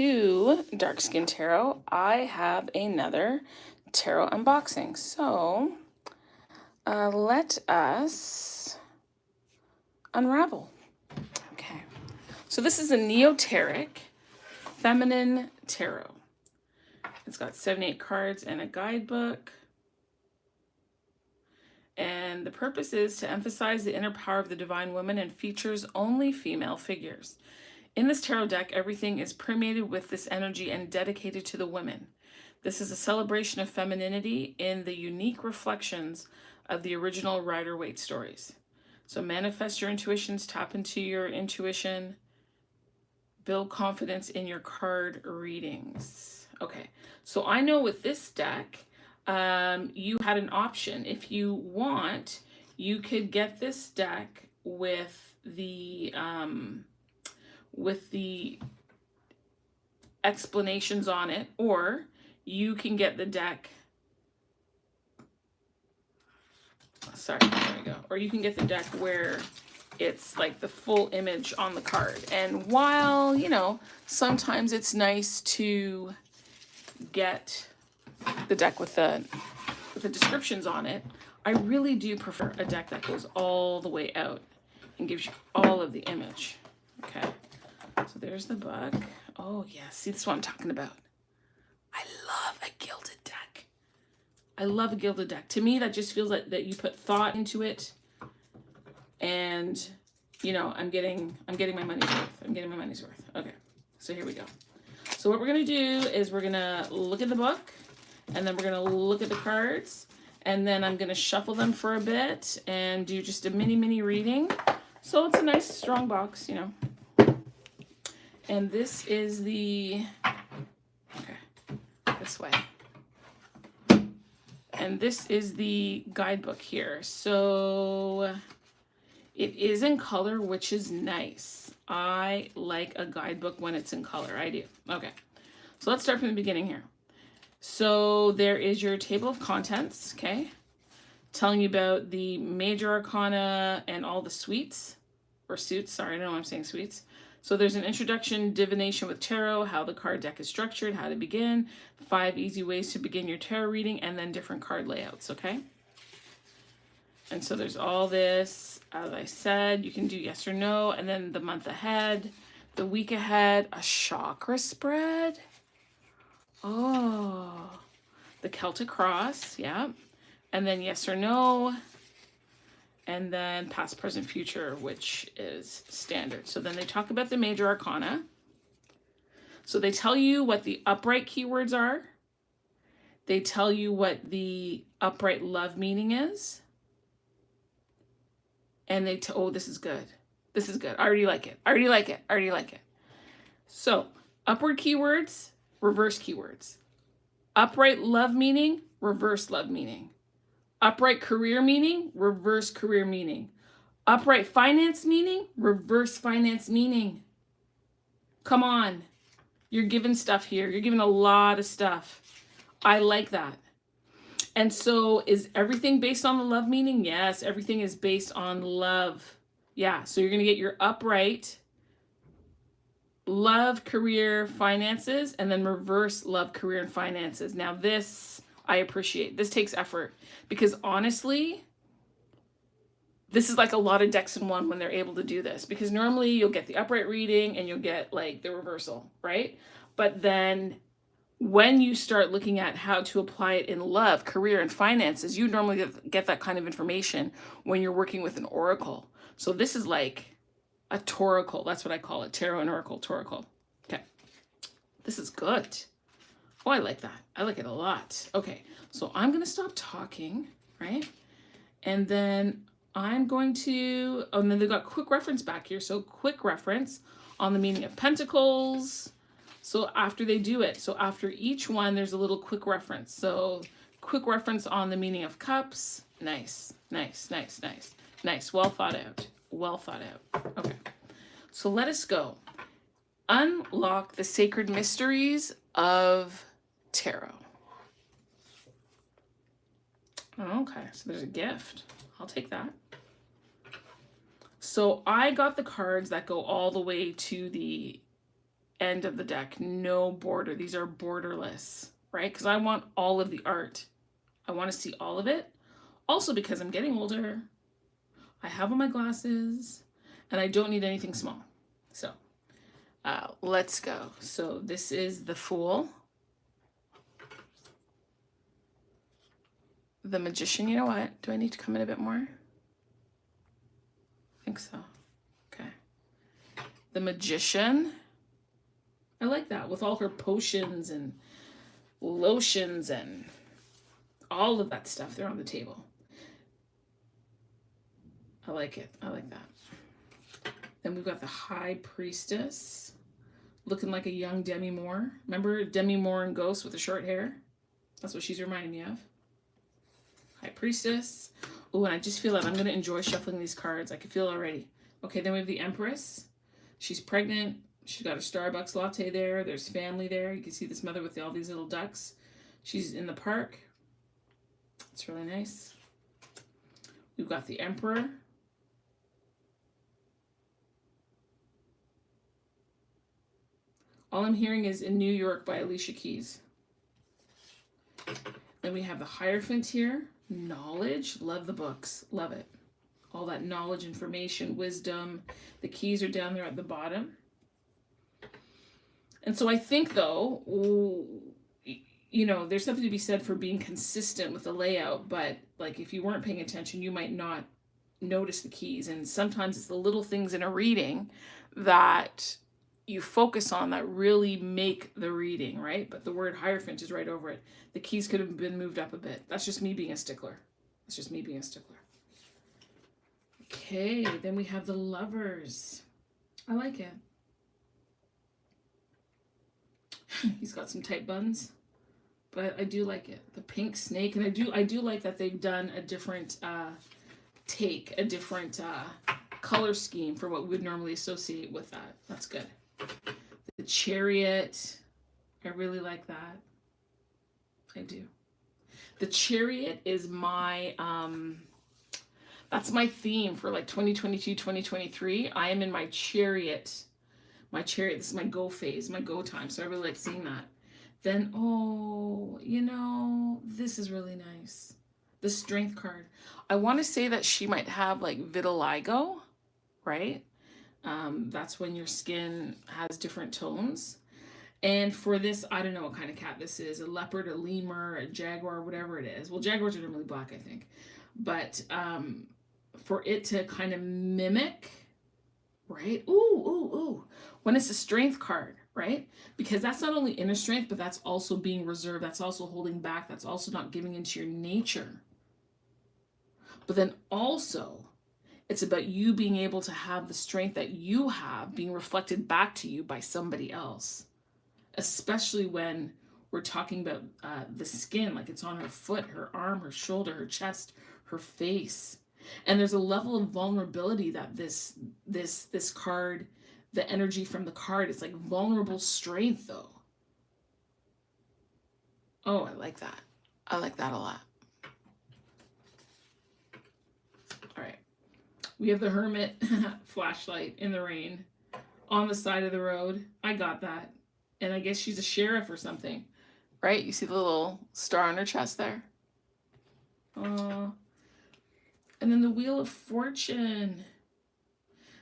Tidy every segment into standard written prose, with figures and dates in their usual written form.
to Dark Skin Tarot. I have another tarot unboxing. So let us unravel. Okay. So this is a Neoteric Feminine Tarot. It's got 78 cards and a guidebook. And the purpose is to emphasize the inner power of the divine woman and features only female figures. In this tarot deck, everything is permeated with this energy and dedicated to the women. This is a celebration of femininity in the unique reflections of the original Rider-Waite stories. So manifest your intuitions, tap into your intuition, build confidence in your card readings. Okay, so I know with this deck, you had an option. If you want, you could get this deck with the explanations on it, or you can get the deck. Sorry, there we go. Or you can get the deck where it's like the full image on the card. And while, you know, sometimes it's nice to get the deck with the descriptions on it, I really do prefer a deck that goes all the way out and gives you all of the image. Okay, so there's the book. Oh yeah, see, this is what I'm talking about. I love a gilded deck. I love a gilded deck. To me, that just feels like that you put thought into it, and you know, I'm getting my money's worth. I'm getting my money's worth. Okay, so here we go. So what we're gonna do is we're gonna look at the book, and then we're gonna look at the cards, and then I'm gonna shuffle them for a bit and do just a mini reading. So it's a nice strong box, you know. And this is the, okay, this way. And this is the guidebook here. So it is in color, which is nice. I like a guidebook when it's in color. I do. Okay, so let's start from the beginning here. So there is your table of contents, okay, telling you about the major arcana and all the suites, or suits, sorry, I don't know why I'm saying suites. So there's an introduction, divination with tarot, how the card deck is structured, how to begin, 5 easy ways to begin your tarot reading, and then different card layouts, okay? And so there's all this, as I said, you can do yes or no, and then the month ahead, the week ahead, a chakra spread. Oh, the Celtic cross, yeah. And then yes or no, and then past, present, future, which is standard. So then they talk about the major arcana. So they tell you what the upright keywords are. They tell you what the upright love meaning is. And they oh, this is good. This is good. I already like it. I already like it. I already like it. So upward keywords, reverse keywords. Upright love meaning, reverse love meaning. Upright career meaning, reverse career meaning. Upright finance meaning, reverse finance meaning. Come on. You're giving stuff here. You're giving a lot of stuff. I like that. And so is everything based on the love meaning? Yes, everything is based on love. Yeah, so you're going to get your upright love, career, finances, and then reverse love, career, and finances. Now this I appreciate. This takes effort because honestly, this is like a lot of decks in one when they're able to do this, because normally you'll get the upright reading and you'll get like the reversal, right? But then when you start looking at how to apply it in love, career, and finances, you normally get that kind of information when you're working with an oracle. So this is like a toracle. That's what I call it. Tarot and oracle, toracle. Okay. This is good. Oh, I like that. I like it a lot. Okay, so I'm going to stop talking, right? And then I'm going to, oh, and then they've got quick reference back here. So quick reference on the meaning of pentacles. So after they do it, so after each one, there's a little quick reference. So quick reference on the meaning of cups. Nice, nice, nice, nice, nice. Well thought out. Well thought out. Okay, so let us go. Unlock the sacred mysteries of tarot. Okay, so there's a gift. I'll take that. So I got the cards that go all the way to the end of the deck. No border. These are borderless, right? Because I want all of the art. I want to see all of it. Also because I'm getting older, I have on my glasses, and I don't need anything small. So let's go. So this is the Fool. The Magician. You know what? Do I need to come in a bit more? I think so. Okay. The Magician. I like that with all her potions and lotions and all of that stuff. They're on the table. I like it. I like that. Then we've got the High Priestess, looking like a young Demi Moore. Remember Demi Moore in Ghost with the short hair? That's what she's reminding me of. High Priestess. Oh, and I just feel that I'm going to enjoy shuffling these cards. I can feel it already. Okay, then we have the Empress. She's pregnant. She's got a Starbucks latte there. There's family there. You can see this mother with all these little ducks. She's in the park. It's really nice. We've got the Emperor. All I'm hearing is In New York by Alicia Keys. Then we have the Hierophant here. Knowledge. Love the books. Love it. All that knowledge, information, wisdom. The keys are down there at the bottom. And so I think, though, you know, there's something to be said for being consistent with the layout. But, like, if you weren't paying attention, you might not notice the keys. And sometimes it's the little things in a reading that you focus on that really make the reading, right? But the word Hierophant is right over it. The keys could have been moved up a bit. That's just me being a stickler. That's just me being a stickler. Okay, then we have the Lovers. I like it. He's got some tight buns, but I do like it. The Pink Snake, and I do like that they've done a different take, a different color scheme for what we would normally associate with that. That's good. The Chariot, I really like that. I do. The Chariot is my that's my theme for like 2022, 2023. I am in my chariot. My chariot, this is my go phase, my go time. So I really like seeing that. Then, oh, you know, this is really nice. The Strength card. I want to say that she might have like vitiligo, right? That's when your skin has different tones. And for this, I don't know what kind of cat this is. A leopard, a lemur, a jaguar, whatever it is. Well, jaguars are normally black, I think. But for it to kind of mimic, right? Ooh. When it's a Strength card, right? Because that's not only inner strength, but that's also being reserved. That's also holding back. That's also not giving into your nature. But then also, it's about you being able to have the strength that you have being reflected back to you by somebody else. Especially when we're talking about the skin, like it's on her foot, her arm, her shoulder, her chest, her face. And there's a level of vulnerability that this card, the energy from the card, it's like vulnerable strength though. Oh, I like that. I like that a lot. All right. We have the Hermit flashlight in the rain on the side of the road. I got that. And I guess she's a sheriff or something, right? You see the little star on her chest there? And then the Wheel of Fortune.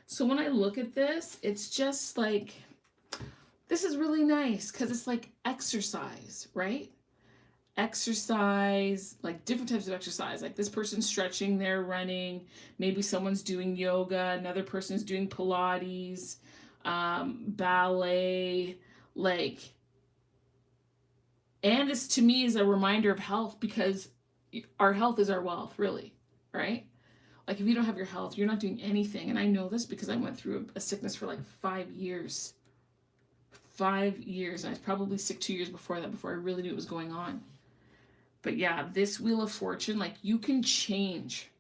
So when I look at this, it's just like, this is really nice because it's like exercise, right? Exercise, like different types of exercise. Like this person's stretching, they're running. Maybe someone's doing yoga. Another person's doing Pilates, ballet, like. And this to me is a reminder of health because our health is our wealth, really, right? Like if you don't have your health, you're not doing anything. And I know this because I went through a sickness for like 5 years. 5 years. And I was probably sick 2 years before that, before I really knew what was going on. But yeah, this Wheel of Fortune, like you can change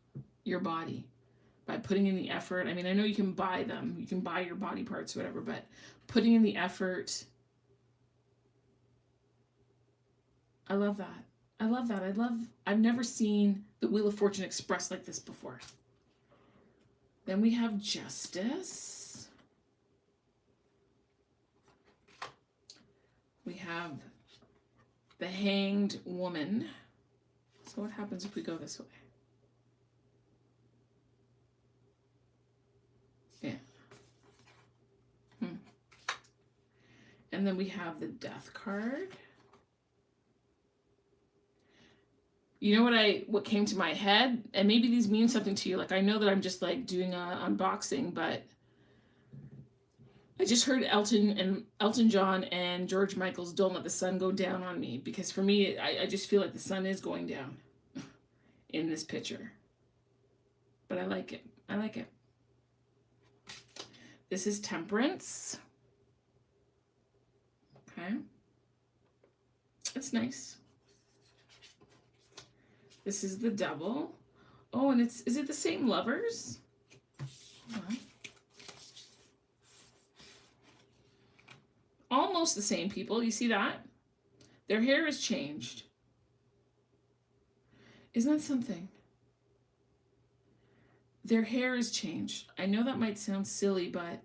your body by putting in the effort. I mean, I know you can buy them. You can buy your body parts, whatever, but putting in the effort. I love that. I love that. I've never seen the Wheel of Fortune expressed like this before. Then we have Justice. We have the Hanged Woman. So what happens if we go this way? Yeah. And then we have the Death card. You know what came to my head? And maybe these mean something to you. Like, I know that I'm just like doing an unboxing, but I just heard Elton John and George Michael's Don't Let the Sun Go Down on Me, because for me, I just feel like the sun is going down in this picture. But I like it. I like it. This is Temperance. Okay. It's nice. This is the Devil. Oh, and is it the same lovers? Almost the same people. You see that? Their hair has changed. Isn't that something? Their hair has changed. I know that might sound silly, but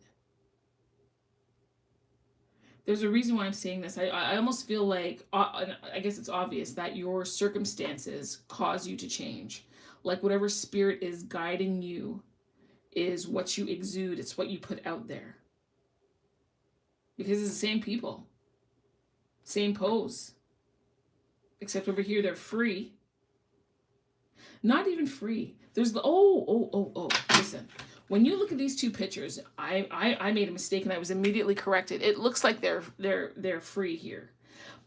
there's a reason why I'm saying this. I almost feel like, I guess it's obvious, that your circumstances cause you to change. Like whatever spirit is guiding you is what you exude. It's what you put out there. Because it's the same people. Same pose. Except over here they're free. Not even free. There's the, listen. When you look at these two pictures, I made a mistake and I was immediately corrected. It looks like they're free here.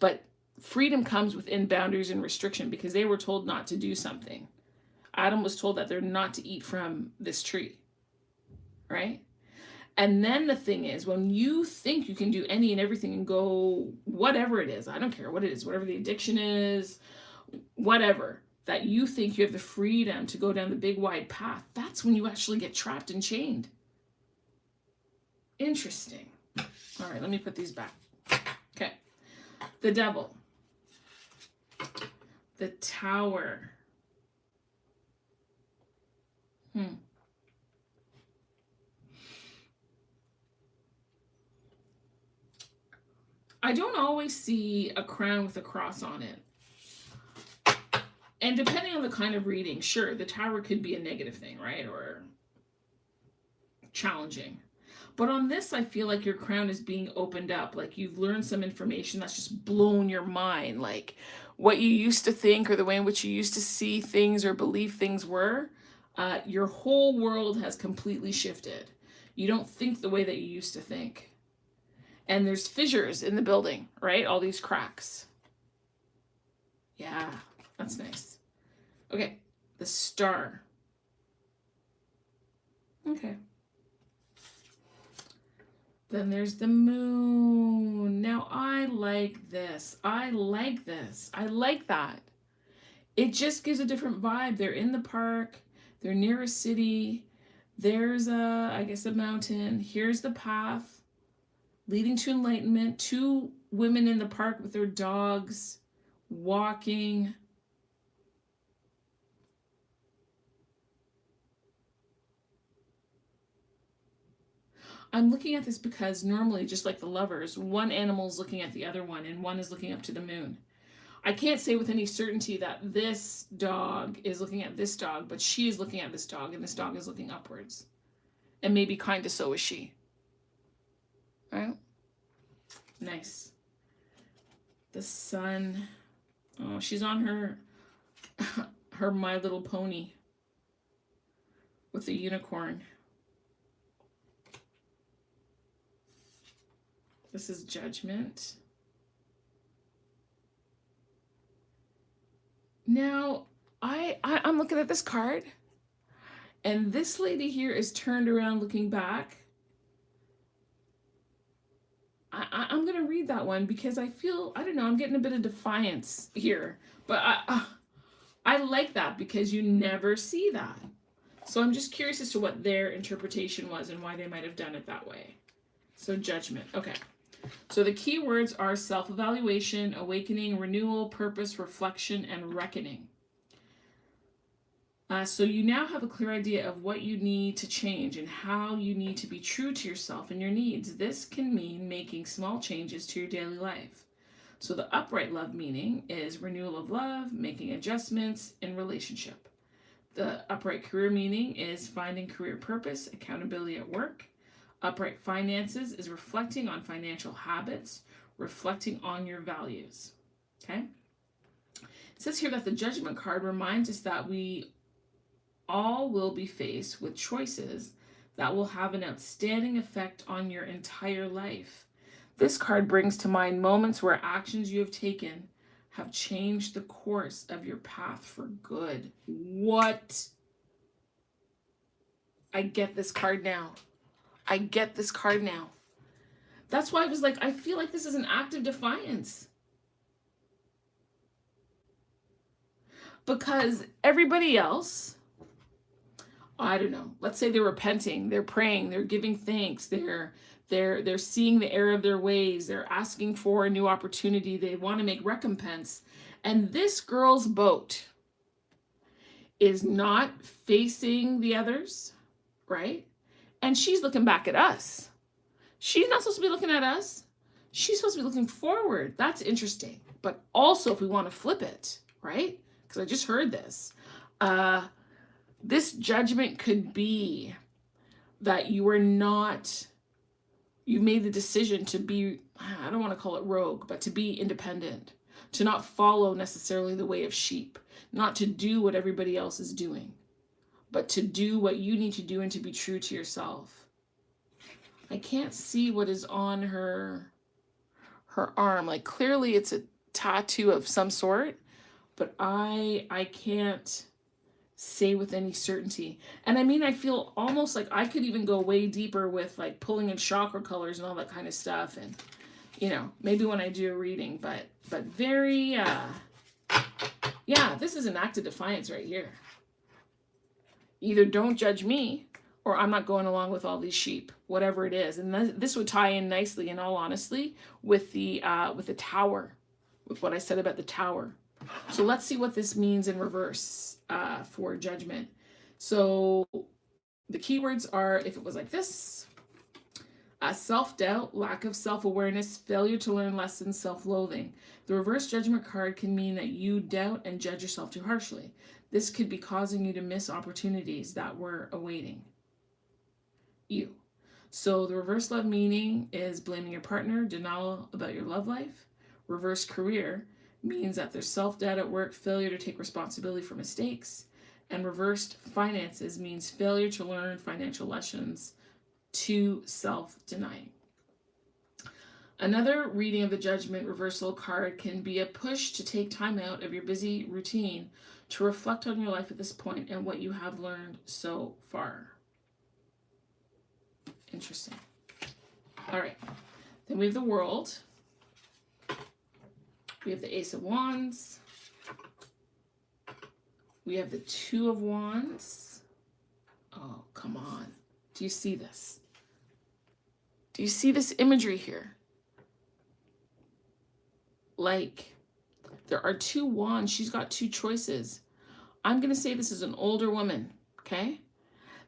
But freedom comes within boundaries and restriction, because they were told not to do something. Adam was told that they're not to eat from this tree. Right? And then the thing is, when you think you can do any and everything and go whatever it is, I don't care what it is, whatever the addiction is, whatever, that you think you have the freedom to go down the big wide path, that's when you actually get trapped and chained. Interesting. All right, let me put these back. Okay. The Devil. The Tower. I don't always see a crown with a cross on it. And depending on the kind of reading, sure, the Tower could be a negative thing, right? Or challenging. But on this, I feel like your crown is being opened up. Like you've learned some information that's just blown your mind. Like what you used to think, or the way in which you used to see things or believe things were, your whole world has completely shifted. You don't think the way that you used to think. And there's fissures in the building, right? All these cracks. Yeah, that's nice. Okay, the Star. Okay. Then there's the Moon. Now, I like this. I like this. I like that. It just gives a different vibe. They're in the park. They're near a city. There's I guess a mountain. Here's the path leading to enlightenment. Two women in the park with their dogs, walking. I'm looking at this because normally, just like the lovers, one animal is looking at the other one and one is looking up to the moon. I can't say with any certainty that this dog is looking at this dog, but she is looking at this dog and this dog is looking upwards. And maybe kind of so is she. Right? Nice. The Sun. Oh, she's on her My Little Pony with the unicorn. This is Judgment. Now, I'm looking at this card, and this lady here is turned around looking back. I'm going to read that one because I feel, I don't know, I'm getting a bit of defiance here. But I like that because you never see that. So I'm just curious as to what their interpretation was and why they might have done it that way. So Judgment. Okay. So the key words are self-evaluation, awakening, renewal, purpose, reflection, and reckoning. So you now have a clear idea of what you need to change and how you need to be true to yourself and your needs. This can mean making small changes to your daily life. So the upright love meaning is renewal of love, making adjustments in relationship. The upright career meaning is finding career purpose, accountability at work. Upright finances is reflecting on financial habits, reflecting on your values. Okay? It says here that the Judgment card reminds us that we all will be faced with choices that will have an outstanding effect on your entire life. This card brings to mind moments where actions you have taken have changed the course of your path for good. What? I get this card now. I get this card now. That's why I was like, I feel like this is an act of defiance. Because everybody else, I don't know, let's say they're repenting, they're praying, they're giving thanks, they're seeing the error of their ways, they're asking for a new opportunity, they want to make recompense. And this girl's boat is not facing the others, right? And she's looking back at us. She's not supposed to be looking at us. She's supposed to be looking forward. That's interesting. But also, if we want to flip it, right? Because I just heard this. This judgment could be that you made the decision to be, I don't want to call it rogue, but to be independent, to not follow necessarily the way of sheep, not to do what everybody else is doing, but to do what you need to do and to be true to yourself. I can't see what is on her arm. Like clearly it's a tattoo of some sort, but I can't say with any certainty. And I mean, I feel almost like I could even go way deeper with like pulling in chakra colors and all that kind of stuff. And, you know, maybe when I do a reading, but very, yeah, this is an act of defiance right here. Either don't judge me or I'm not going along with all these sheep, whatever it is. And this would tie in nicely, in all honesty, with the tower, with what I said about the tower. So let's see what this means in reverse for judgment. So the keywords are, if it was like this, self-doubt, lack of self-awareness, failure to learn lessons, self-loathing. The reverse judgment card can mean that you doubt and judge yourself too harshly. This could be causing you to miss opportunities that were awaiting you. So the reverse love meaning is blaming your partner, denial about your love life. Reverse career means that there's self-doubt at work, failure to take responsibility for mistakes. And reversed finances means failure to learn financial lessons, to self-denying. Another reading of the judgment reversal card can be a push to take time out of your busy routine to reflect on your life at this point and what you have learned so far. Interesting. All right. Then we have the World. We have the Ace of Wands. We have the Two of Wands. Oh, come on. Do you see this? Do you see this imagery here? Like, there are two wands. She's got two choices. I'm going to say this is an older woman, okay?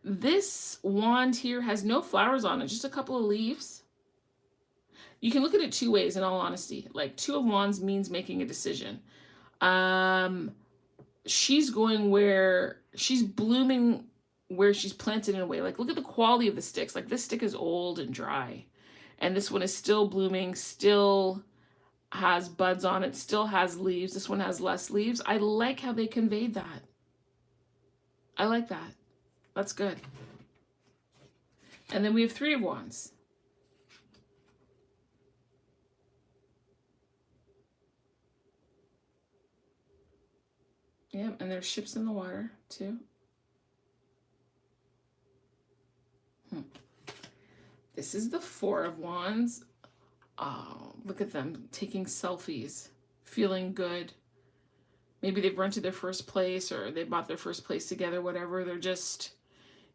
This wand here has no flowers on it, just a couple of leaves. You can look at it two ways, in all honesty. Like, Two of Wands means making a decision. She's going where, she's blooming where she's planted in a way. Like, look at the quality of the sticks. Like, this stick is old and dry. And this one is still blooming, still has buds on it, still has leaves. This one has less leaves. I like how they conveyed that. I like that. That's good. And then we have Three of Wands. Yeah, and there's ships in the water too. This is the Four of Wands. Oh, look at them taking selfies, feeling good. Maybe they've rented their first place or they bought their first place together, whatever. They're just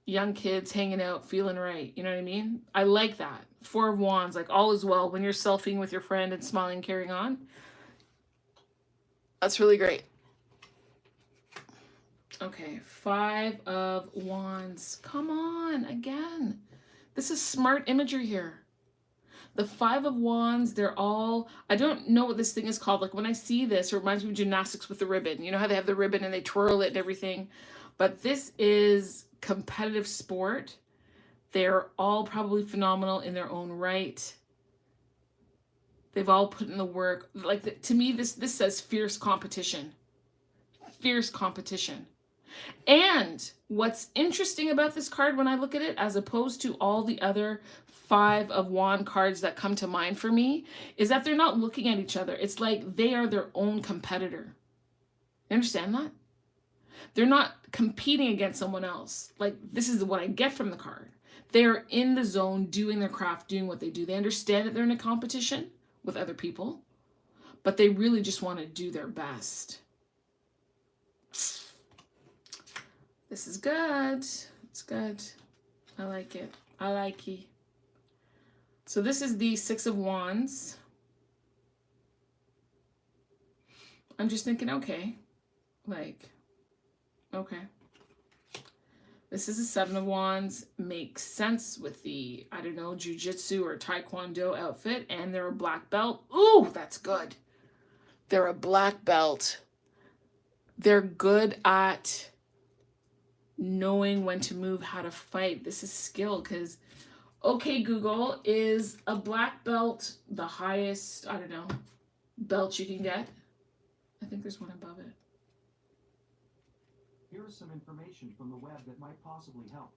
young kids hanging out, feeling right. You know what I mean? I like that. Four of Wands, like all is well when you're selfieing with your friend and smiling, carrying on. That's really great. Okay, Five of Wands. Come on, again. This is smart imagery here. The Five of Wands, they're all, I don't know what this thing is called. Like when I see this, it reminds me of gymnastics with the ribbon. You know how they have the ribbon and they twirl it and everything? But this is competitive sport. They're all probably phenomenal in their own right. They've all put in the work. Like to me, this says fierce competition. Fierce competition. And what's interesting about this card when I look at it, as opposed to all the other Five of Wands cards that come to mind for me, is that they're not looking at each other. It's like they are their own competitor. You understand that? They're not competing against someone else. Like, this is what I get from the card. They're in the zone, doing their craft, doing what they do. They understand that they're in a competition with other people, but they really just want to do their best. This is good. It's good. I like it. I like it. So this is the Six of Wands. I'm just thinking, okay. Like, okay. This is a Seven of Wands. Makes sense with the, I don't know, jiu-jitsu or taekwondo outfit. And they're a black belt. Ooh, that's good. They're a black belt. They're good at knowing when to move, how to fight. This is skill, because okay, Google, is a black belt the highest, I don't know, belt you can get? I think there's one above it. Here is some information from the web that might possibly help.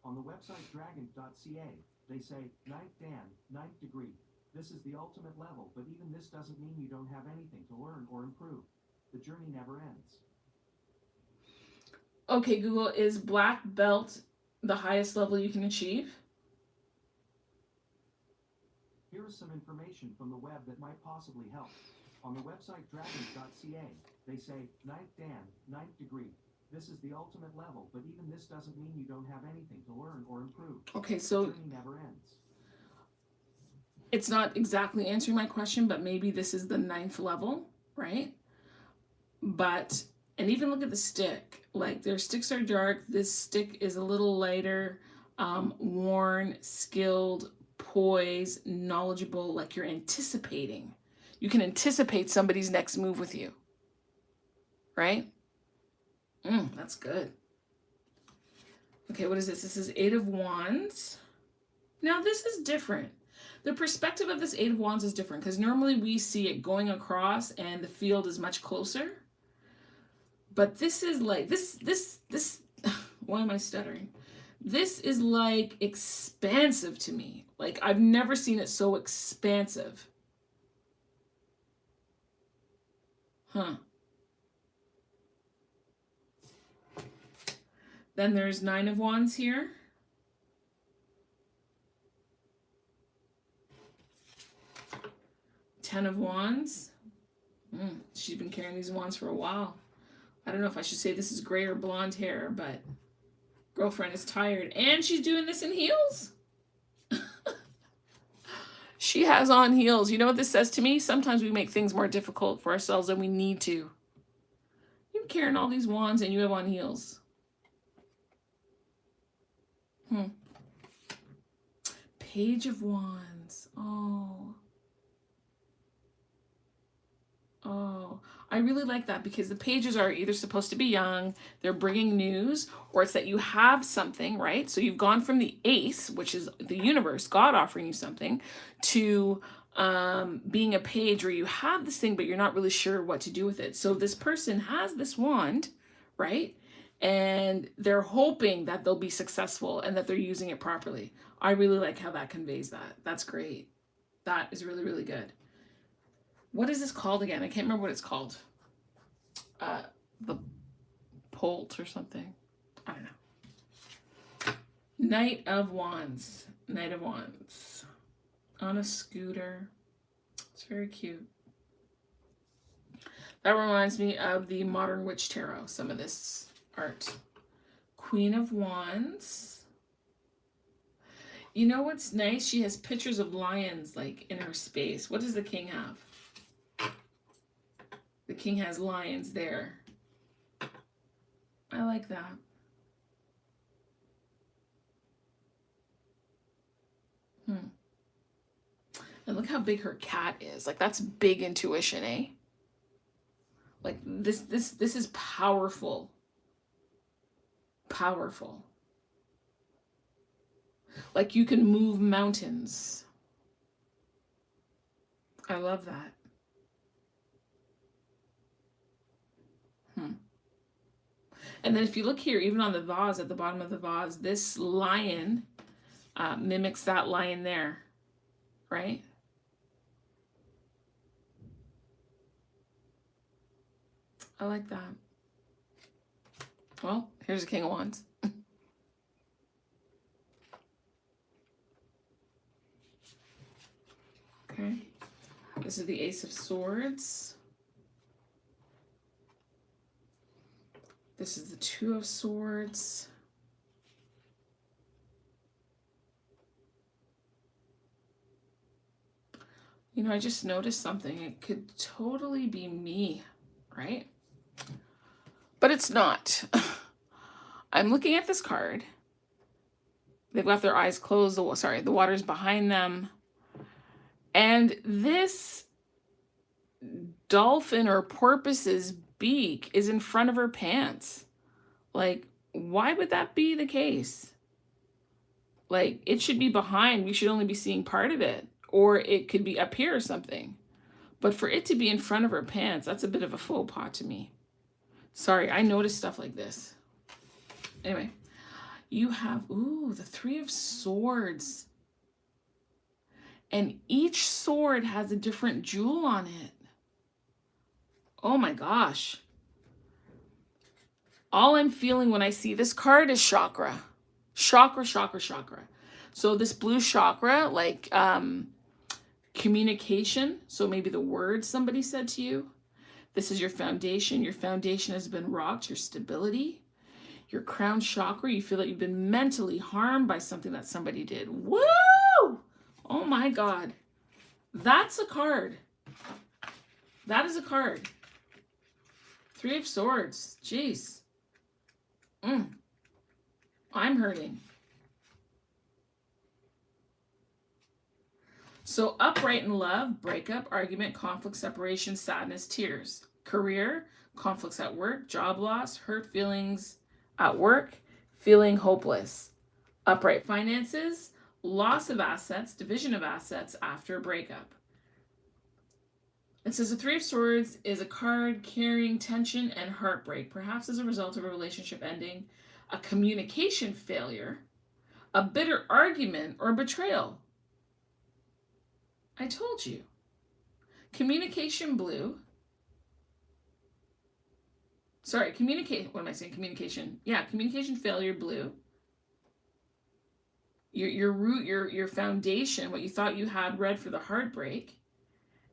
On the website dragon.ca, they say, 9th Dan, 9th degree. This is the ultimate level, but even this doesn't mean you don't have anything to learn or improve. The journey never ends. Okay, Google, is black belt the highest level you can achieve? Here is some information from the web that might possibly help. On the website dragon.ca, they say, 9th Dan, 9th degree. This is the ultimate level, but even this doesn't mean you don't have anything to learn or improve. Okay, so the journey never ends. It's not exactly answering my question, but maybe this is the 9th level, right? But, and even look at the stick. Like, their sticks are dark. This stick is a little lighter, worn, skilled, poised, knowledgeable, like you're anticipating. You can anticipate somebody's next move with you, right? That's good. Okay, what is this? This is Eight of Wands. Now, this is different. The perspective of this Eight of Wands is different, because normally we see it going across and the field is much closer. But this is like, this, why am I stuttering? This is like expansive to me. Like, I've never seen it so expansive. Huh. Then there's Nine of Wands here. Ten of Wands. She's been carrying these wands for a while. I don't know if I should say this is gray or blonde hair, but girlfriend is tired. And she's doing this in heels. She has on heels. You know what this says to me? Sometimes we make things more difficult for ourselves than we need to. You're carrying all these wands and you have on heels. Page of Wands. Oh, I really like that, because the pages are either supposed to be young, they're bringing news, or it's that you have something, right? So you've gone from the ace, which is the universe, God offering you something, to being a page where you have this thing, but you're not really sure what to do with it. So this person has this wand, right? And they're hoping that they'll be successful and that they're using it properly. I really like how that conveys that. That's great. That is really, really good. What is this called again? I can't remember what it's called. The Polt or something. I don't know. Knight of Wands. Knight of Wands. On a scooter. It's very cute. That reminds me of the Modern Witch Tarot, some of this art. Queen of Wands. You know what's nice? She has pictures of lions, like, in her space. What does the king have? The king has lions there. I like that. And look how big her cat is. Like, that's big intuition, eh? Like, this is powerful. Powerful. Like, you can move mountains. I love that. And then if you look here, even on the vase, at the bottom of the vase, this lion mimics that lion there, right? I like that. Well, here's the King of Wands. Okay. This is the Ace of Swords. This is the Two of Swords. You know, I just noticed something. It could totally be me, right? But it's not. I'm looking at this card. They've got their eyes closed. The water's behind them. And this dolphin or porpoise's beak is in front of her pants. Like, why would that be the case? Like, it should be behind. We should only be seeing part of it. Or it could be up here or something. But for it to be in front of her pants, that's a bit of a faux pas to me. Sorry, I noticed stuff like this. Anyway, you have, the Three of Swords. And each sword has a different jewel on it. Oh my gosh. All I'm feeling when I see this card is chakra. Chakra, chakra, chakra. So this blue chakra, like communication. So maybe the words somebody said to you. This is your foundation. Your foundation has been rocked. Your stability. Your crown chakra, you feel that you've been mentally harmed by something that somebody did. Woo! Oh my God. That's a card. That is a card. Three of Swords. Jeez. I'm hurting. So upright in love, breakup, argument, conflict, separation, sadness, tears. Career, conflicts at work, job loss, hurt feelings at work, feeling hopeless. Upright finances, loss of assets, division of assets after a breakup. It says the Three of Swords is a card carrying tension and heartbreak, perhaps as a result of a relationship ending, a communication failure, a bitter argument, or betrayal. I told you. Communication blue. Sorry, what am I saying? Communication. Yeah, communication failure blue. Your root, your foundation, what you thought you had red for the heartbreak.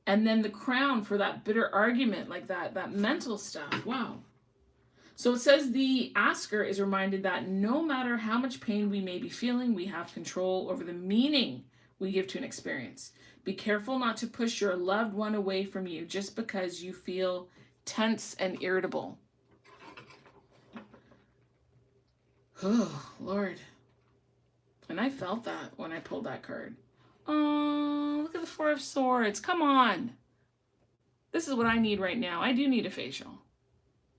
And then the crown for that bitter argument, like that mental stuff. Wow. So it says the asker is reminded that no matter how much pain we may be feeling, we have control over the meaning we give to an experience. Be careful not to push your loved one away from you just because you feel tense and irritable. Oh, Lord. And I felt that when I pulled that card. Oh, look at the Four of Swords. Come on. This is what I need right now. I do need a facial.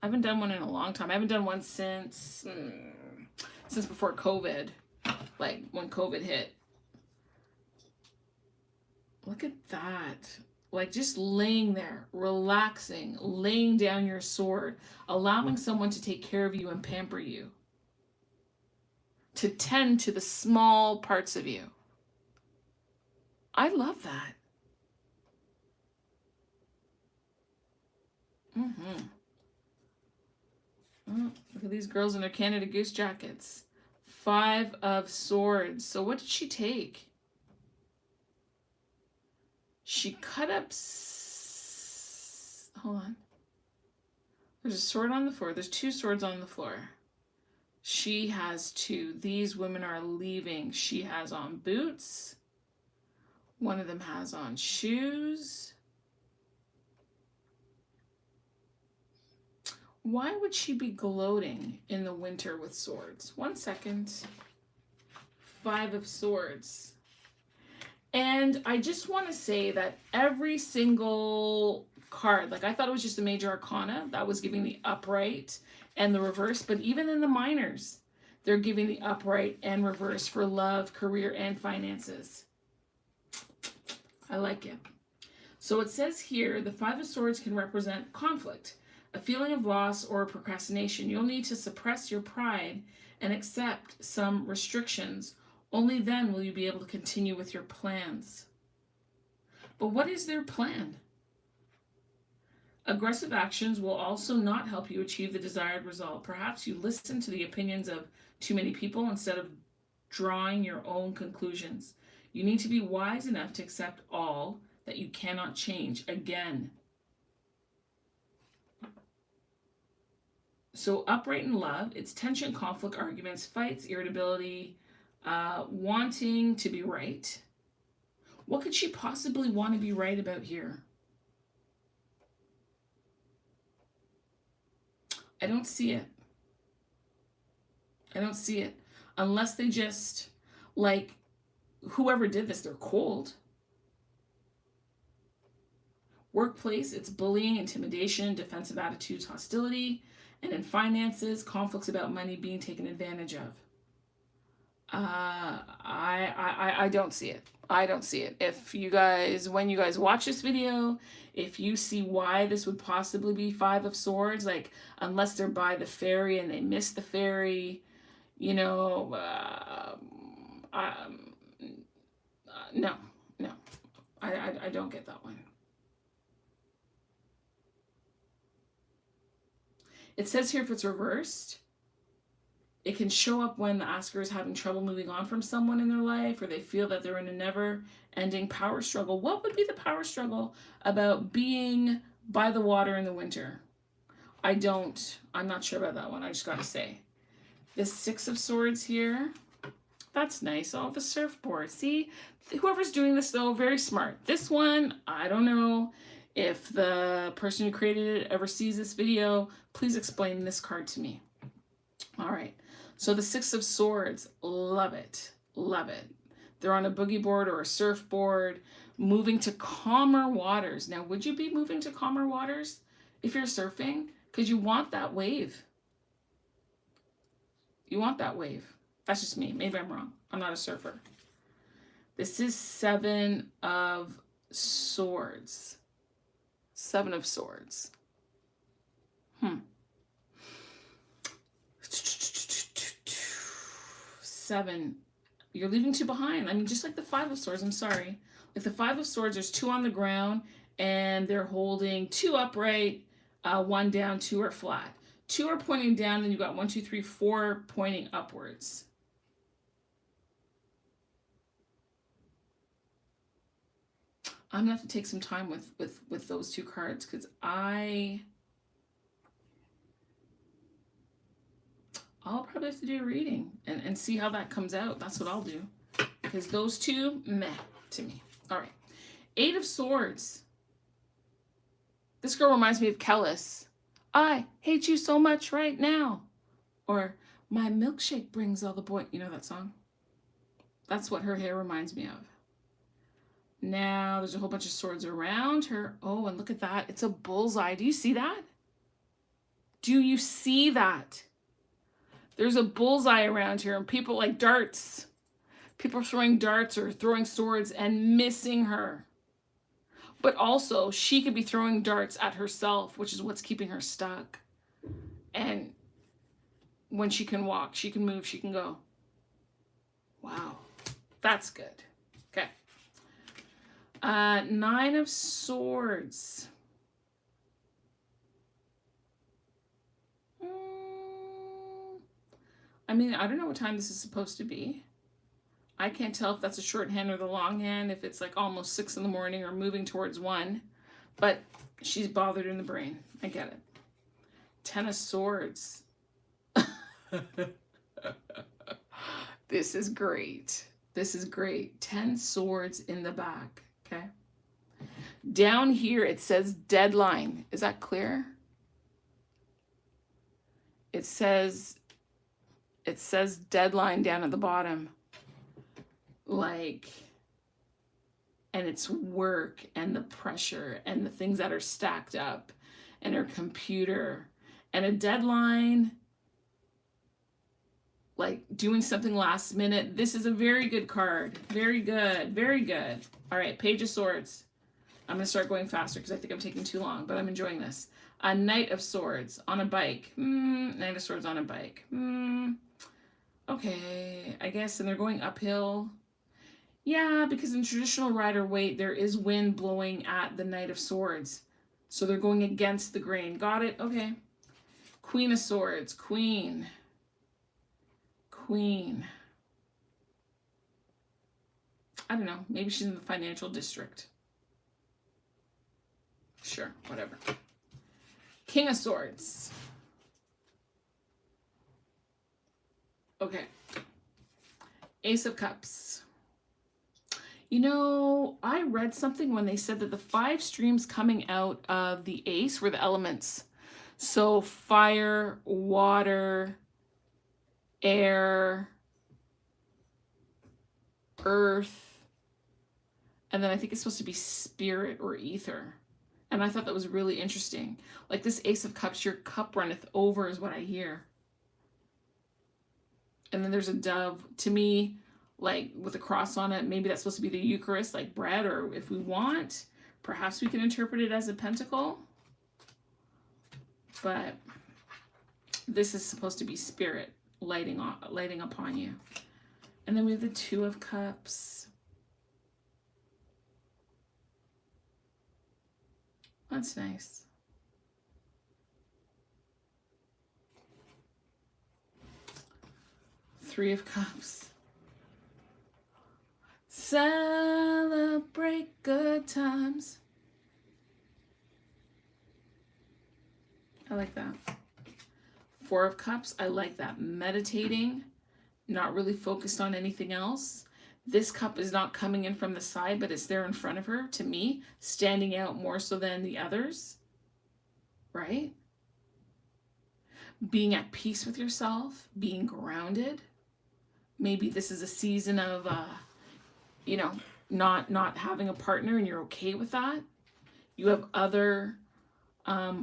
I haven't done one in a long time. I haven't done one since before COVID. Like when COVID hit. Look at that. Like just laying there, relaxing, laying down your sword, allowing someone to take care of you and pamper you. To tend to the small parts of you. I love that. Oh, look at these girls in their Canada Goose jackets. Five of Swords. So what did she take? She cut up... Hold on. There's a sword on the floor. There's two swords on the floor. She has two. These women are leaving. She has on boots. One of them has on shoes. Why would she be gloating in the winter with swords? 1 second. Five of Swords. And I just want to say that every single card, like I thought it was just the major arcana that was giving the upright and the reverse, but even in the minors, they're giving the upright and reverse for love, career, and finances. I like it. So it says here, the Five of Swords can represent conflict, a feeling of loss, or procrastination. You'll need to suppress your pride and accept some restrictions. Only then will you be able to continue with your plans. But what is their plan? Aggressive actions will also not help you achieve the desired result. Perhaps you listen to the opinions of too many people instead of drawing your own conclusions. You need to be wise enough to accept all that you cannot change. Again. So upright in love, it's tension, conflict, arguments, fights, irritability, wanting to be right. What could she possibly want to be right about here? I don't see it. I don't see it. Unless they just, like, whoever did this, they're cold. Workplace, it's bullying, intimidation, defensive attitudes, hostility. And in finances, conflicts about money being taken advantage of. I don't see it. I don't see it. If you guys, when you guys watch this video, if you see why this would possibly be Five of Swords, like unless they're by the ferry and they miss the ferry, you know, no, I don't get that one. It says here if it's reversed, it can show up when the asker is having trouble moving on from someone in their life, or they feel that they're in a never-ending power struggle. What would be the power struggle about being by the water in the winter? I'm not sure about that one, I just gotta say. The Six of Swords here, that's nice. Oh, the surfboard. See, whoever's doing this, though, very smart. This one, I don't know if the person who created it ever sees this video. Please explain this card to me. All right. So the Six of Swords, love it. Love it. They're on a boogie board or a surfboard, moving to calmer waters. Now, would you be moving to calmer waters if you're surfing? Because you want that wave. You want that wave. That's just me. Maybe I'm wrong. I'm not a surfer. This is Seven of Swords. Seven of Swords. Seven. You're leaving two behind. I mean, just like the Five of Swords. I'm sorry. Like the Five of Swords, there's two on the ground, and they're holding two upright, one down, two are flat. Two are pointing down, and you've got 1, 2, 3, 4 pointing upwards. I'm gonna have to take some time with those two cards because I'll probably have to do a reading and see how that comes out. That's what I'll do. Because those two, meh, to me. All right. Eight of Swords. This girl reminds me of Kellis. I hate you so much right now. Or, my milkshake brings all the boy. You know that song? That's what her hair reminds me of. Now, there's a whole bunch of swords around her. Oh, and look at that. It's a bullseye. Do you see that? Do you see that? There's a bullseye around here, and people like darts. People are throwing darts or throwing swords and missing her. But also, she could be throwing darts at herself, which is what's keeping her stuck. And when she can walk, she can move, she can go. Wow, that's good. Okay. Nine of Swords. I mean, I don't know what time this is supposed to be. I can't tell if that's a shorthand or the longhand, if it's like almost 6 in the morning or moving towards 1. But she's bothered in the brain. I get it. 10 of Swords. This is great. This is great. 10 swords in the back. Okay. Down here it says deadline. Is that clear? It says deadline down at the bottom. Like, and it's work and the pressure and the things that are stacked up and her computer and a deadline, like doing something last minute. This is a very good card. Very good. Very good. All right, Page of Swords. I'm going to start going faster because I think I'm taking too long, but I'm enjoying this. A Knight of Swords on a bike. Knight of Swords on a bike. Okay, I guess. And they're going uphill. Yeah, because in traditional Rider-Waite, there is wind blowing at the Knight of Swords. So they're going against the grain. Got it? Okay. Queen of Swords. Queen. Queen. I don't know. Maybe she's in the financial district. Sure, whatever. King of Swords. Okay. Ace of Cups. You know, I read something when they said that the 5 streams coming out of the ace were the elements. So fire, water, air, earth, and then I think it's supposed to be spirit or ether. And I thought that was really interesting. Like this Ace of Cups, your cup runneth over is what I hear. And then there's a dove. To me, like with a cross on it, maybe that's supposed to be the Eucharist, like bread, or if we want, perhaps we can interpret it as a pentacle. But this is supposed to be spirit lighting upon you. And then we have the Two of Cups. That's nice. Three of Cups. Celebrate good times. I like that. Four of Cups. I like that. Meditating, not really focused on anything else. This cup is not coming in from the side, but it's there in front of her, to me, standing out more so than the others, right? Being at peace with yourself, being grounded. Maybe this is a season of, you know, not having a partner and you're okay with that. You have other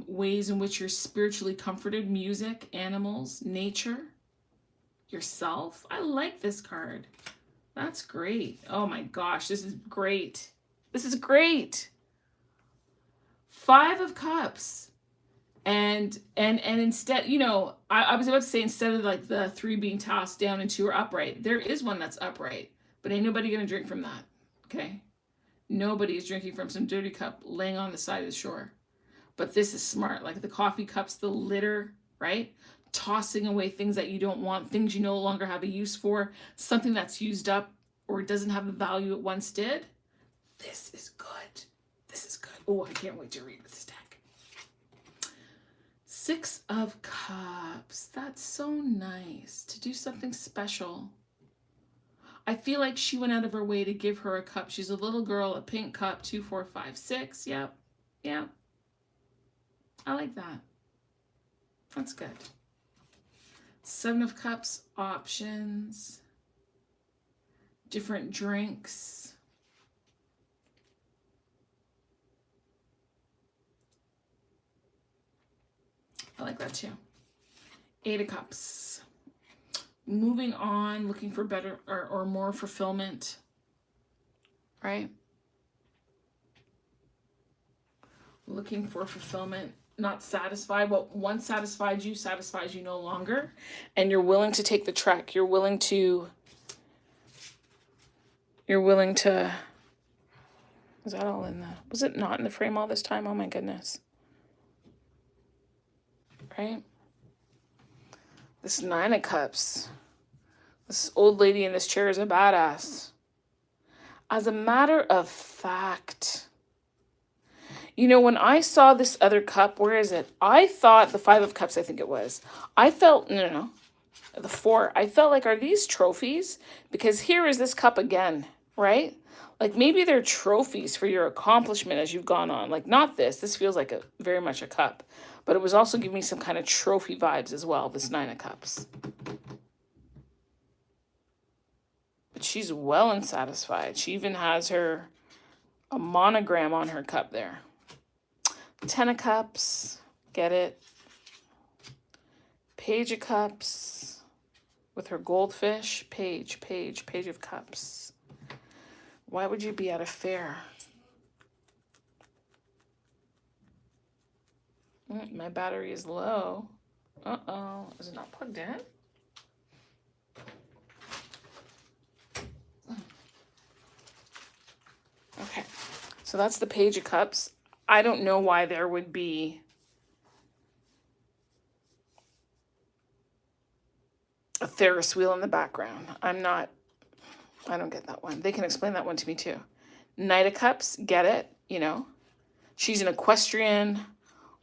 ways in which you're spiritually comforted: music, animals, nature, yourself. I like this card. That's great. Oh my gosh, this is great. This is great. Five of Cups. And instead, you know, I was about to say, instead of like the 3 being tossed down and 2 are upright, there is one that's upright, but ain't nobody gonna drink from that. Okay? Nobody is drinking from some dirty cup laying on the side of the shore. But this is smart. Like the coffee cups, the litter, right? Tossing away things that you don't want, things you no longer have a use for, something that's used up or doesn't have the value it once did. This is good. This is good. Oh, I can't wait to read this deck. 6 of Cups. That's so nice to do something special. I feel like she went out of her way to give her a cup. She's a little girl, a pink cup, 2, 4, 5, 6. Yep. Yep. I like that. That's good. 7 of Cups, options, different drinks. I like that too. 8 of Cups. Moving on, looking for better or more fulfillment, right? Looking for fulfillment. Not satisfied. What once satisfied you satisfies you no longer. And you're willing to take the trek. You're willing to, was that all in the, was it not in the frame all this time? Oh my goodness. Right? This 9 of Cups. This old lady in this chair is a badass. As a matter of fact, you know, when I saw this other cup, where is it? I thought the 5 of Cups, I think it was. I felt, no, the 4. I felt like, are these trophies? Because here is this cup again, right? Like maybe they're trophies for your accomplishment as you've gone on. Like not this. This feels like a very much a cup. But it was also giving me some kind of trophy vibes as well, this 9 of Cups. But she's well and satisfied. She even has her a monogram on her cup there. 10 of Cups, get it. Page of Cups with her goldfish. Page of Cups. Why would you be at a fair? My battery is low. Uh-oh, is it not plugged in? Okay, so that's the Page of Cups. I don't know why there would be a Ferris wheel in the background. I don't get that one. They can explain that one to me too. Knight of Cups, get it, you know. She's an equestrian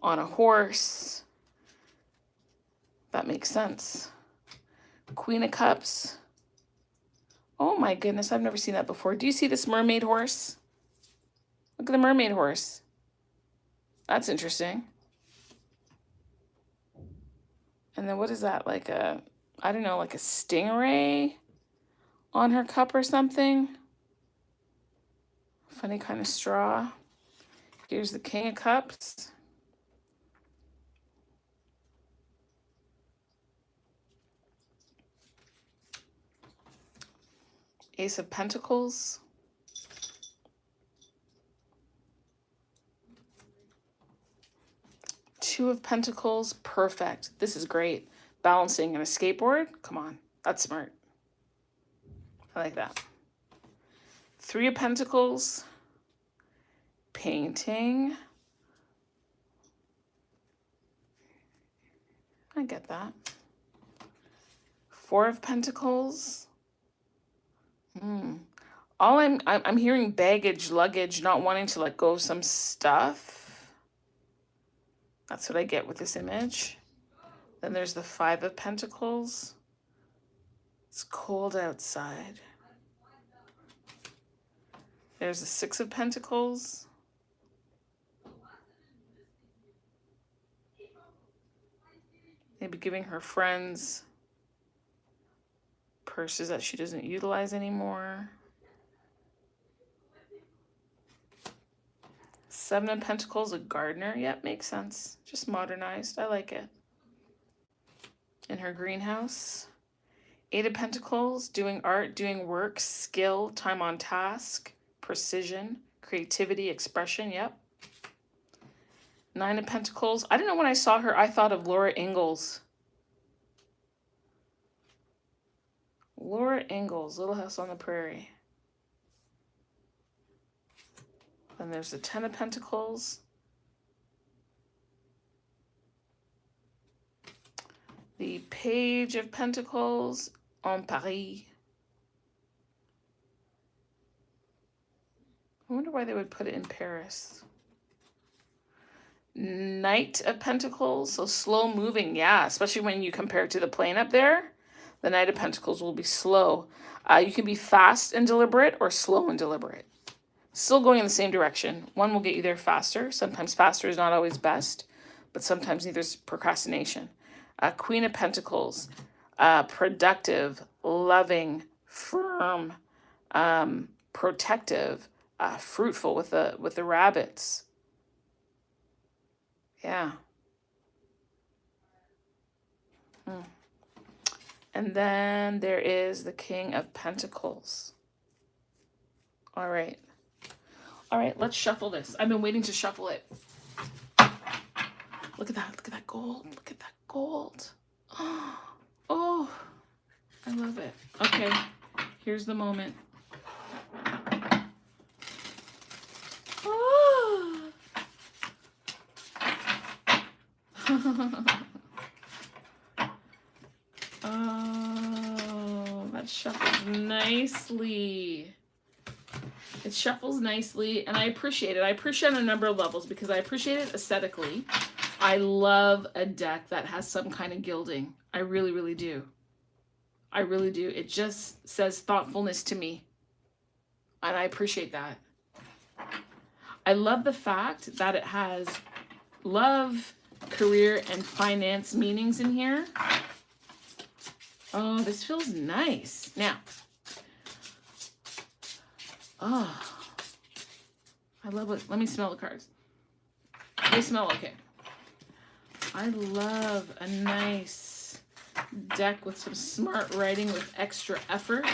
on a horse. That makes sense. Queen of Cups. Oh my goodness, I've never seen that before. Do you see this mermaid horse? Look at the mermaid horse. That's interesting. And then what is that? Like a, I don't know, like a stingray on her cup or something? Funny kind of straw. Here's the King of Cups. Ace of Pentacles. Two of Pentacles. Perfect. This is great. Balancing and a skateboard. Come on. That's smart. I like that. Three of Pentacles. Painting. I get that. Four of Pentacles. All I'm hearing baggage, luggage, not wanting to let go of some stuff. That's what I get with this image. Then there's the Five of Pentacles. It's cold outside. There's the Six of Pentacles. Maybe giving her friends purses that she doesn't utilize anymore. Seven of Pentacles, a gardener. Yep, makes sense. Just modernized. I like it. In her greenhouse. Eight of Pentacles, doing art, doing work, skill, time on task, precision, creativity, expression. Yep. Nine of Pentacles. I don't know, when I saw her, I thought of Laura Ingalls. Laura Ingalls, Little House on the Prairie. Then there's the Ten of Pentacles. The Page of Pentacles en Paris. I wonder why they would put it in Paris. Knight of Pentacles, so slow moving, yeah, especially when you compare it to the plane up there. The Knight of Pentacles will be slow. You can be fast and deliberate or slow and deliberate. Still going in the same direction. One will get you there faster. Sometimes faster is not always best, but sometimes neither is procrastination. Queen of Pentacles, productive, loving, firm, protective, fruitful with the rabbits. Yeah. And then there is the King of Pentacles. All right. All right, let's shuffle this. I've been waiting to shuffle it. Look at that. Look at that gold. Look at that gold. Oh, I love it. Okay, here's the moment. Oh. Oh, that shuffles nicely. It shuffles nicely, and I appreciate it. I appreciate it on a number of levels because I appreciate it aesthetically. I love a deck that has some kind of gilding. I really, really do. I really do. It just says thoughtfulness to me, and I appreciate that. I love the fact that it has love, career, and finance meanings in here. Oh, this feels nice. Now, oh, I love it. Let me smell the cards. They smell okay. I love a nice deck with some smart writing with extra effort.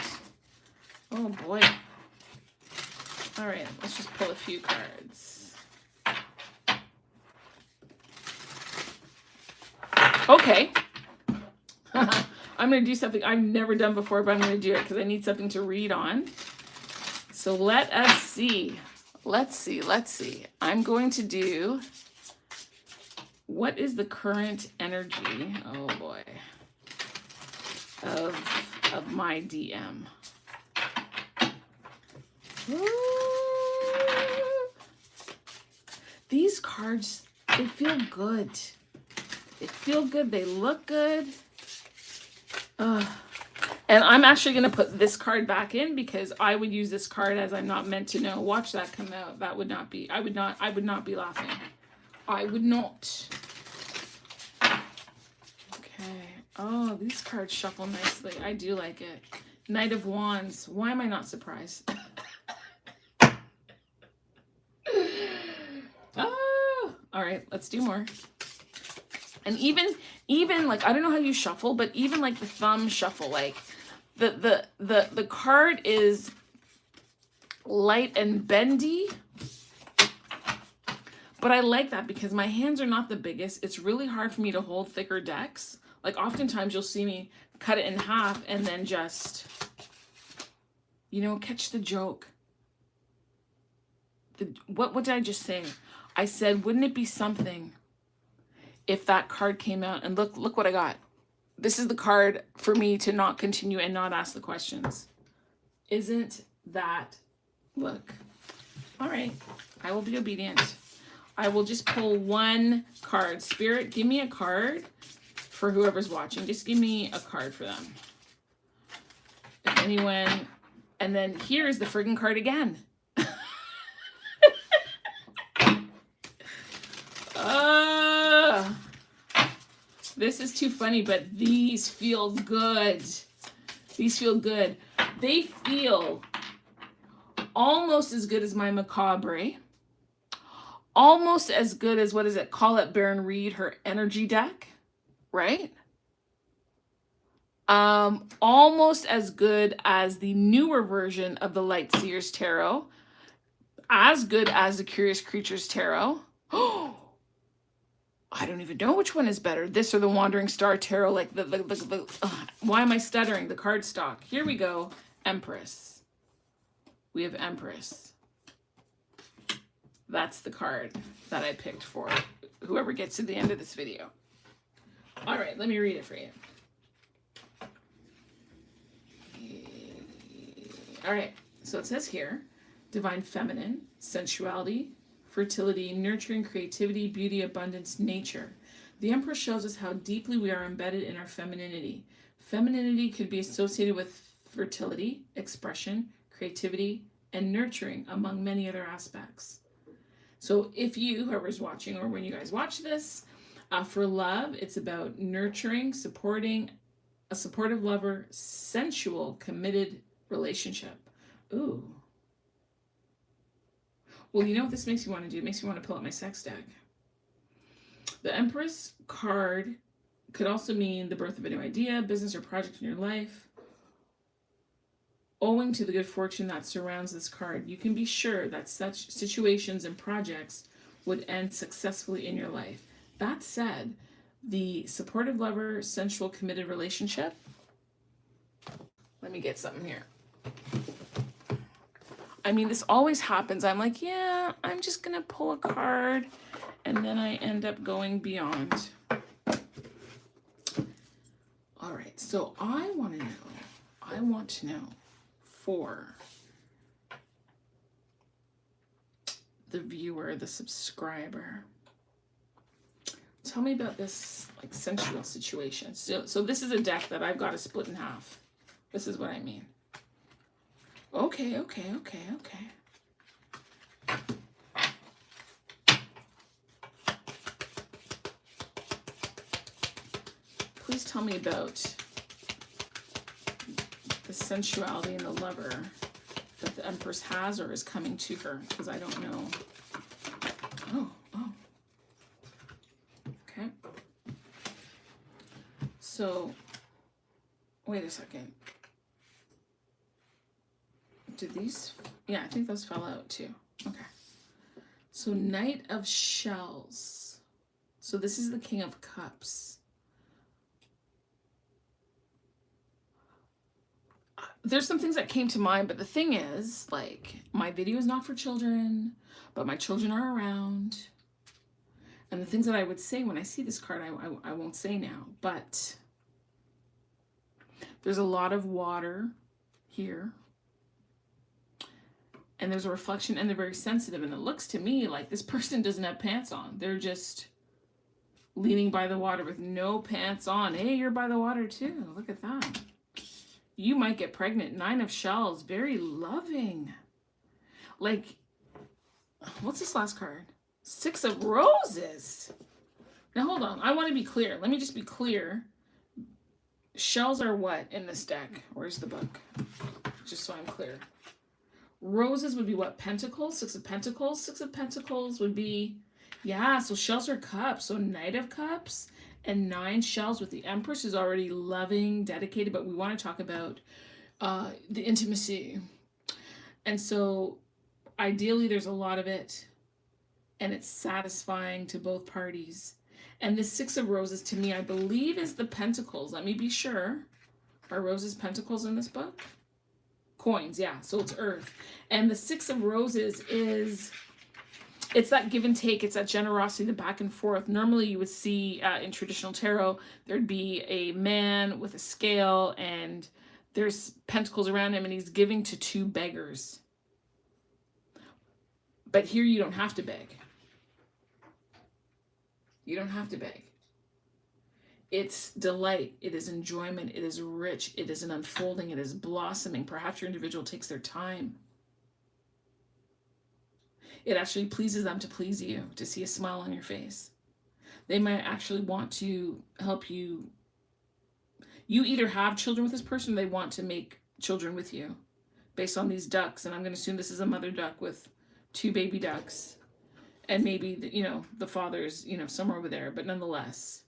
Oh boy. All right, let's just pull a few cards. Okay. I'm going to do something I've never done before, but I'm going to do it because I need something to read on. So let us see. Let's see. I'm going to do, what is the current energy, oh boy, of my DM? Ooh. These cards, they feel good. They feel good. They look good. And I'm actually going to put this card back in because I would use this card as I'm not meant to know. Watch that come out. That would not be, I would not be laughing. I would not. Okay. Oh, these cards shuffle nicely. I do like it. Knight of Wands. Why am I not surprised? Oh, all right, let's do more. And even like, I don't know how you shuffle, but even like the thumb shuffle, like the card is light and bendy, but I like that because my hands are not the biggest. It's really hard for me to hold thicker decks. Like oftentimes you'll see me cut it in half and then just, you know, catch the joke. What did I just say? I said, wouldn't it be something if that card came out? And look what I got. This is the card for me to not continue and not ask the questions. Isn't that, look. All right, I will be obedient. I will just pull one card. Spirit, give me a card for whoever's watching. Just give me a card for them. If anyone, and then here's the friggin' card again. This is too funny, but these feel good. These feel good. They feel almost as good as my macabre. Almost as good as, what is it? Colette Baron Reed, her energy deck, right? Almost as good as the newer version of the Light Seers Tarot. As good as the Curious Creatures Tarot. Oh, I don't even know which one is better. This or the Wandering Star Tarot. Like why am I stuttering? The card stock. Here we go. Empress. We have Empress. That's the card that I picked for whoever gets to the end of this video. All right, let me read it for you. All right, so it says here, divine feminine, sensuality, fertility, nurturing, creativity, beauty, abundance, nature. The Empress shows us how deeply we are embedded in our femininity. Femininity could be associated with fertility, expression, creativity, and nurturing, among many other aspects. So if you, whoever's watching, or when you guys watch this, for love, it's about nurturing, supporting, a supportive lover, sensual, committed relationship. Ooh. Well, you know what this makes me want to do? It makes me want to pull out my sex deck. The Empress card could also mean the birth of a new idea, business, or project in your life. Owing to the good fortune that surrounds this card, you can be sure that such situations and projects would end successfully in your life. That said, the supportive lover, sensual, committed relationship. Let me get something here. I mean, this always happens. I'm like, yeah, I'm just going to pull a card, and then I end up going beyond. All right, so I want to know for the viewer, the subscriber, tell me about this like sensual situation. So this is a deck that I've got to split in half. This is what I mean. Okay. Please tell me about the sensuality and the lover that the Empress has or is coming to her, because I don't know. Oh. Okay. So, wait a second. Did these? Yeah, I think those fell out too. Okay. So, Knight of Shells. So, this is the King of Cups. There's some things that came to mind, but the thing is, like, my video is not for children, but my children are around. And the things that I would say when I see this card, I won't say now, but there's a lot of water here. And there's a reflection, and they're very sensitive. And it looks to me like this person doesn't have pants on. They're just leaning by the water with no pants on. Hey, you're by the water too. Look at that. You might get pregnant. 9 of Shells. Very loving. Like, what's this last card? 6 of Roses. Now, hold on. I want to be clear. Let me just be clear. Shells are what in this deck? Where's the book? Just so I'm clear. Roses would be what? Pentacles? 6 of Pentacles? 6 of Pentacles would be... Yeah, so shells are cups. So Knight of Cups and 9 shells with the Empress is already loving, dedicated, but we want to talk about the intimacy. And so ideally there's a lot of it, and it's satisfying to both parties. And the 6 of Roses to me, I believe, is the Pentacles. Let me be sure. Are Roses Pentacles in this book? Coins, yeah. So it's Earth. And the 6 of Roses is... It's that give and take. It's that generosity, the back and forth. Normally you would see in traditional tarot, there'd be a man with a scale and there's pentacles around him and he's giving to 2 beggars. But here you don't have to beg. You don't have to beg. It's delight. It is enjoyment. It is rich. It is an unfolding. It is blossoming. Perhaps your individual takes their time. It actually pleases them to please you, to see a smile on your face. They might actually want to help you. You either have children with this person or they want to make children with you based on these ducks. And I'm going to assume this is a mother duck with 2 baby ducks. And maybe, the father's, somewhere over there. But nonetheless,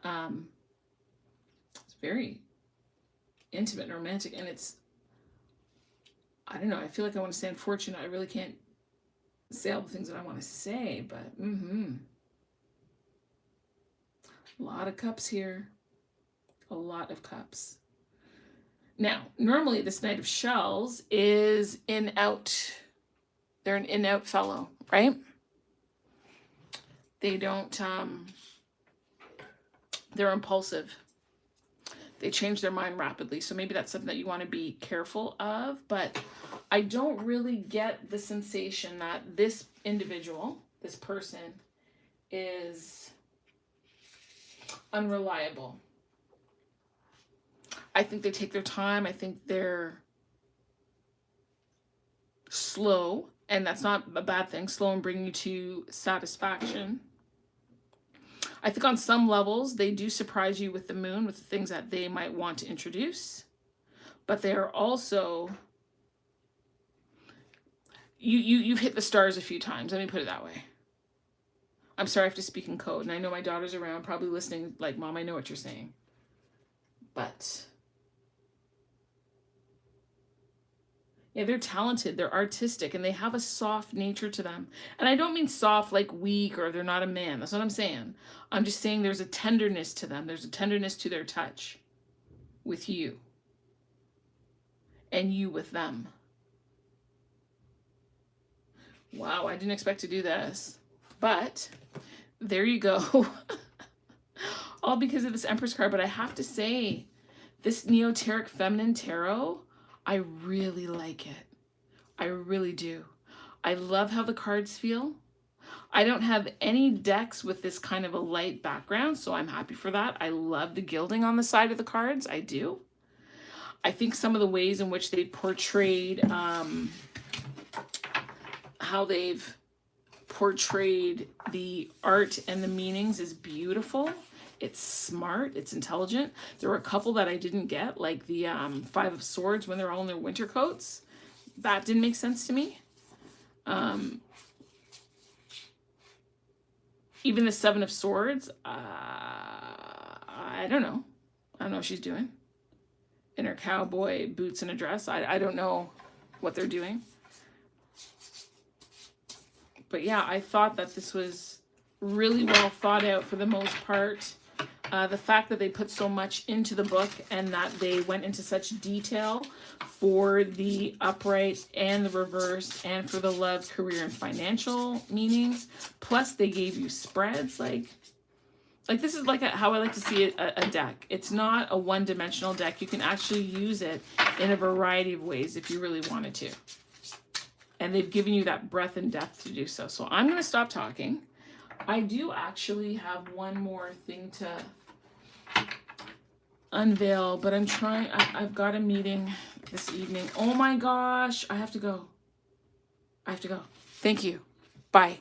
it's very intimate and romantic. And it's, I don't know, I feel like I want to say unfortunate. I really can't say all the things that I want to say, but a lot of cups here. A lot of cups. Now, normally this Knight of Shells is in-out. They're an in-out fellow, right? They don't, they're impulsive. They change their mind rapidly. So maybe that's something that you want to be careful of, but I don't really get the sensation that this individual, this person, is unreliable. I think they take their time. I think they're slow, and that's not a bad thing. Slow in bringing you to satisfaction. I think on some levels, they do surprise you with the moon, with the things that they might want to introduce. But they are also... You've hit the stars a few times. Let me put it that way. I'm sorry I have to speak in code. And I know my daughter's around, probably listening, like, Mom, I know what you're saying. But... yeah, they're talented, they're artistic, and they have a soft nature to them. And I don't mean soft like weak or they're not a man. That's what I'm saying. I'm just saying there's a tenderness to them. There's a tenderness to their touch with you. And you with them. Wow, I didn't expect to do this. But there you go. All because of this Empress card. But I have to say, this Neoteric Feminine Tarot, I really like it. I really do. I love how the cards feel. I don't have any decks with this kind of a light background, so I'm happy for that. I love the gilding on the side of the cards. I do. I think some of the ways in which they've portrayed, how they've portrayed the art and the meanings is beautiful. It's smart. It's intelligent. There were a couple that I didn't get, like the 5 of Swords when they're all in their winter coats. that didn't make sense to me. Even the Seven of Swords, I don't know. I don't know what she's doing. In her cowboy boots and a dress. I don't know what they're doing. But yeah, I thought that this was really well thought out for the most part. The fact that they put so much into the book and that they went into such detail for the upright and the reverse and for the love, career, and financial meanings. Plus they gave you spreads. Like this is like how I like to see a deck. It's not a one-dimensional deck. You can actually use it in a variety of ways if you really wanted to. And they've given you that breadth and depth to do so. So I'm going to stop talking. I do actually have one more thing to unveil, but I'm trying. I've got a meeting this evening. Oh my gosh, I have to go. Thank you. Bye.